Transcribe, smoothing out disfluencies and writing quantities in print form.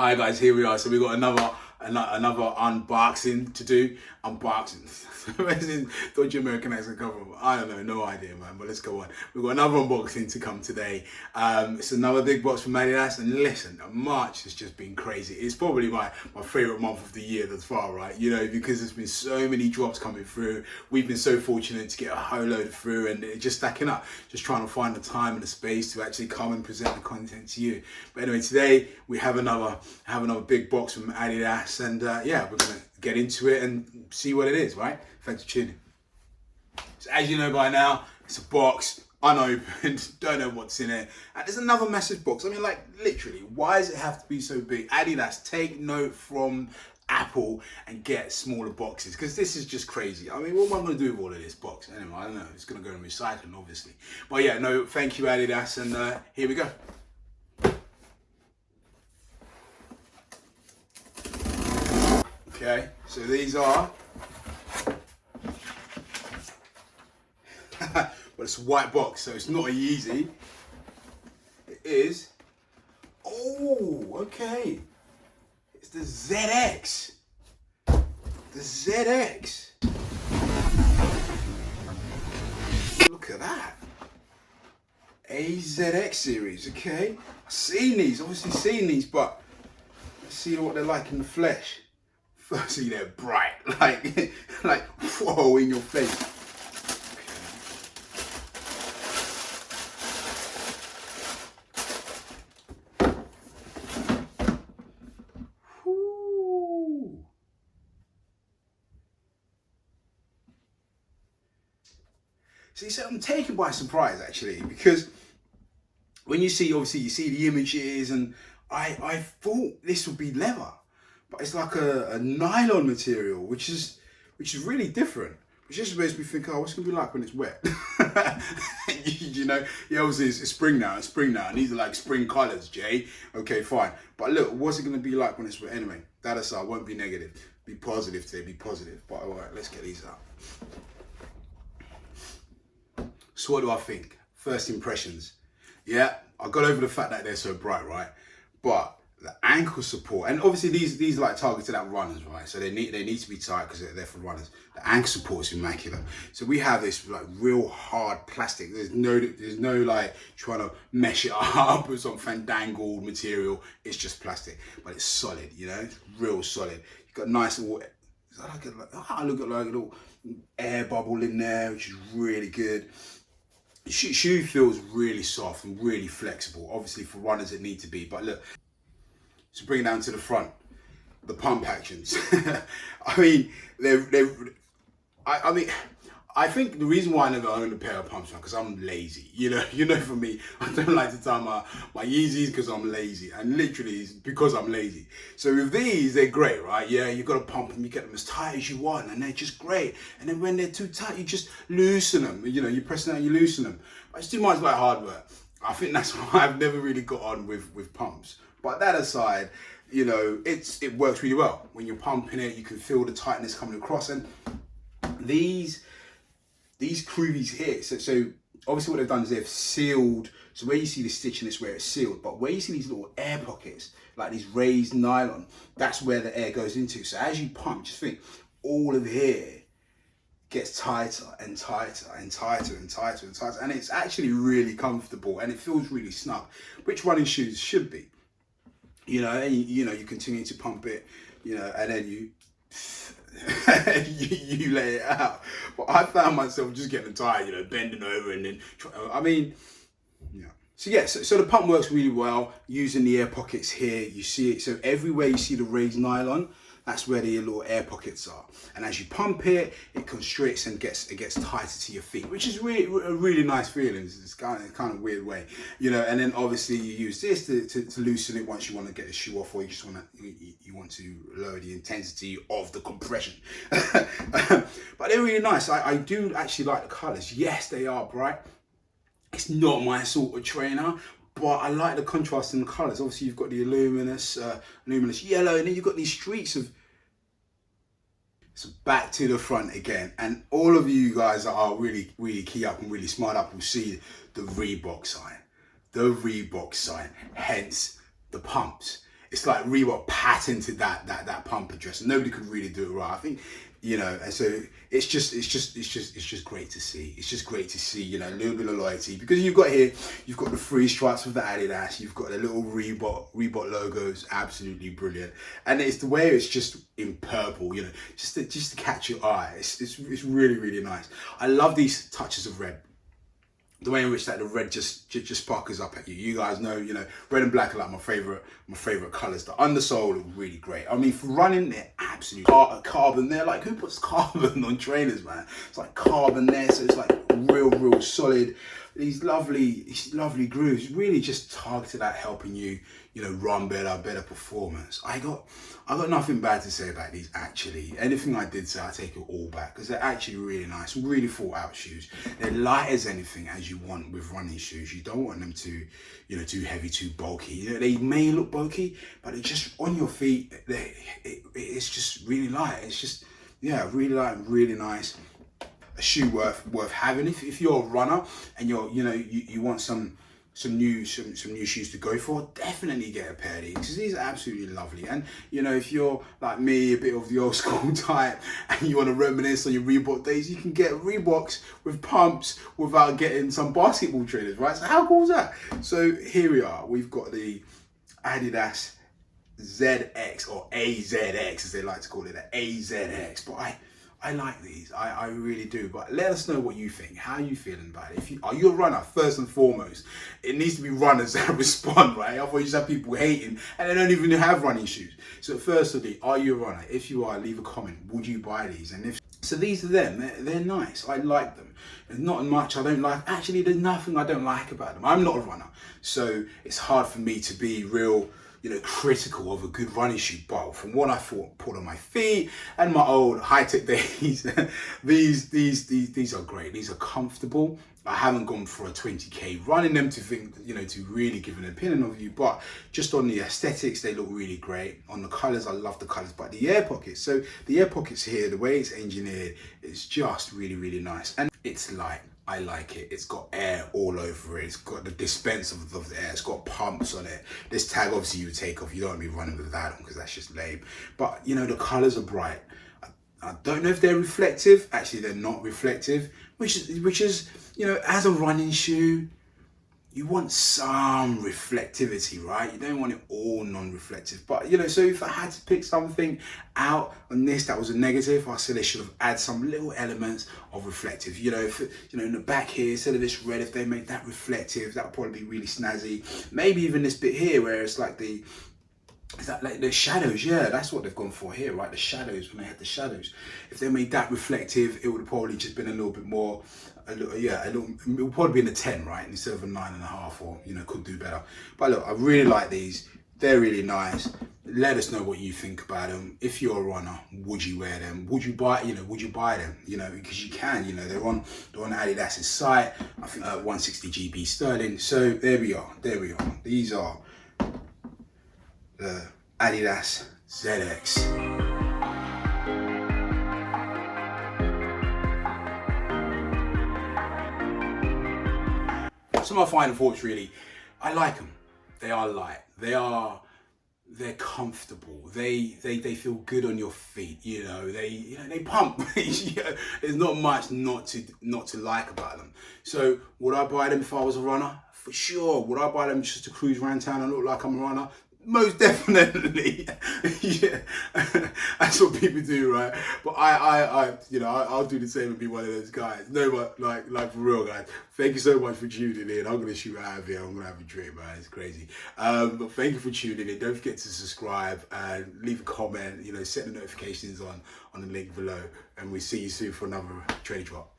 Hi guys, here we are. So we got another unboxing to do. Unboxing. Where's this dodgy American accent come from? I don't know, no idea, man. But let's go on. We've got another unboxing to come today. It's another big box from Adidas. And listen, March has just been crazy. It's probably my favorite month of the year thus far, right? You know, because there's been so many drops coming through. We've been so fortunate to get a whole load through, and it's just stacking up. Just trying to find the time and the space to actually come and present the content to you. But anyway, today we have another big box from Adidas, and yeah, we're gonna get into it and see what it is, right? Thanks for tuning. So as you know by now, it's a box, unopened, don't know what's in it. And there's another massive box. I mean, like, literally, why does it have to be so big? Adidas, take note from Apple and get smaller boxes, because this is just crazy. I mean, what am I going to do with all of this box? Anyway, I don't know. It's going to go in recycling, obviously. But yeah, no, thank you, Adidas, and here we go. Okay, so these are, well, it's a white box, so it's not a Yeezy. It is, oh, okay. It's the ZX. The ZX. Look at that. A ZX series, okay. I've seen these, obviously seen these, but let's see what they're like in the flesh. Firstly, they're bright, like whoa, in your face. Okay. Whoo. See, so I'm taken by surprise actually, because when you see, obviously, you see the images, and I thought this would be leather. But it's like a nylon material, which is really different. Which just makes me think, oh, what's it gonna be like when it's wet? you know, yeah, obviously it's spring now, and these are like spring colors, Jay. Okay, fine. But look, what's it gonna be like when it's wet? Anyway, that aside, won't be negative. Be positive today, be positive. But all right, let's get these out. So what do I think? First impressions. Yeah, I got over the fact that they're so bright, right? But the ankle support, and obviously these are like targeted at runners, right? So they need to be tight because they're for runners. The ankle support is immaculate. So we have this like real hard plastic. There's no like trying to mesh it up with some fandangled material. It's just plastic, but it's solid. You know, it's real solid. You got nice little, I look at like a little air bubble in there, which is really good. The shoe feels really soft and really flexible. Obviously for runners it need to be, but look. So bring it down to the front, the pump actions. I mean, I think the reason why I never owned a pair of pumps, because I'm lazy. You know, for me, I don't like to tie my Yeezys because I'm lazy, and literally it's because I'm lazy. So with these, they're great, right? Yeah, you got to pump them, you get them as tight as you want, and they're just great. And then when they're too tight, you just loosen them. You know, you press them out, you loosen them. But it's too much like hard work. I think that's why I've never really got on with pumps. But that aside, you know, it works really well. When you're pumping it, you can feel the tightness coming across. And these groovies here, so obviously what they've done is they've sealed. So where you see the stitching is where it's sealed, but where you see these little air pockets, like these raised nylon, that's where the air goes into. So as you pump, just think, all of here gets tighter and tighter and tighter and tighter and tighter. And it's actually really comfortable and it feels really snug, which running shoes should be. You know, and you continue to pump it, you know, and then you let it out. But I found myself just getting tired, you know, bending over and then, yeah. So yeah, so the pump works really well using the air pockets here. You see it, so everywhere you see the raised nylon, that's where the little air pockets are. And as you pump it, it constricts and it gets tighter to your feet, which is really a really nice feeling. It's kind of weird way, you know. And then obviously you use this to loosen it once you want to get the shoe off, or you just want to lower the intensity of the compression. But they're really nice. I do actually like the colors. Yes, they are bright. It's not my sort of trainer, but I like the contrast in the colours. Obviously, you've got the luminous yellow, and then you've got these streaks of. So back to the front again, and all of you guys that are really key up and really smart up will see the Reebok sign, hence the pumps. it's like Reebok patented that pump address. Nobody could really do it right. I think, you know, and so it's just great to see. It's just great to see, you know, a little bit of loyalty, because you've got the three stripes with the Adidas, you've got the little Reebok logos, absolutely brilliant, and it's the way it's just in purple, you know, just to catch your eye. It's really nice. I love these touches of red. The way in which that the red just sparkles up at you. You guys know, you know, red and black are like my favorite colors. The undersole look really great. I mean, for running, they're absolute carbon. They're like, who puts carbon on trainers, man? It's like carbon there, so it's like real solid. These lovely grooves, really just targeted at helping you, you know, run better performance. I got nothing bad to say about these, actually. Anything I did say, I take it all back, because they're actually really nice, really thought out shoes. They're light as anything, as you want with running shoes. You don't want them to, you know, too heavy, too bulky. You know, they may look bulky, but it's just on your feet. It's just really light. It's just, yeah, really light and really nice. A shoe worth having if you're a runner and you want some new shoes to go for. Definitely get a pair of these, because these are absolutely lovely. And you know, if you're like me, a bit of the old school type, and you want to reminisce on your Reebok days, you can get Reeboks with pumps without getting some basketball trainers, right? So how cool is that? So here we are. We've got the Adidas ZX, or AZX as they like to call it, the AZX. But I like these, I really do. But let us know what you think. How are you feeling about it? Are you a runner? First and foremost, it needs to be runners that respond, right? Otherwise you just have people hating and they don't even have running shoes. So firstly, are you a runner? If you are, leave a comment. Would you buy these? And if so, these are them. They're nice. I like them. There's not much I don't like. Actually, there's nothing I don't like about them. I'm not a runner, so it's hard for me to be real, you know, critical of a good running shoe. But from what I put on my feet and my old high-tech days, these are great. These are comfortable. I haven't gone for a 20k running them to think, you know, to really give an opinion of you, but just on the aesthetics, they look really great. On the colors, I love the colors. But the air pockets, so the air pockets here, the way it's engineered, is just really nice, and it's light. I like it. It's got air all over it. It's got the dispense of the air. It's got pumps on it. This tag, obviously, you would take off. You don't want to be running with that on, because that's just lame. But, you know, the colors are bright. I don't know if they're reflective. Actually, they're not reflective, which is, you know, as a running shoe, you want some reflectivity, right? You don't want it all non-reflective. But, you know, so if I had to pick something out on this that was a negative, I said they should have added some little elements of reflective. You know, if, you know, in the back here, instead of this red, if they made that reflective, that would probably be really snazzy. Maybe even this bit here, where it's like is that like the shadows? Yeah, that's what they've gone for here, right? The shadows, when they had the shadows. If they made that reflective, it would have probably just been a little bit more, it would probably be in the 10, right? Instead of a 9.5, or, you know, could do better. But look, I really like these. They're really nice. Let us know what you think about them. If you're a runner, would you wear them? Would you buy them? You know, because you can, you know, they're on Adidas's site. I think 160 GB sterling. So there we are. These are the Adidas ZX. So my final thoughts, really, I like them. They are light. They're comfortable. They feel good on your feet. You know, they pump. There's not much not to like about them. So would I buy them if I was a runner? For sure. Would I buy them just to cruise around town and look like I'm a runner? Most definitely. Yeah, that's what people do, right? But I'll do the same and be one of those guys. No, but like for real, guys. Thank you so much for tuning in. I'm gonna shoot out of here. I'm gonna have a drink, man. It's crazy. But thank you for tuning in. Don't forget to subscribe and leave a comment. You know, set the notifications on the link below, and we'll see you soon for another trade drop.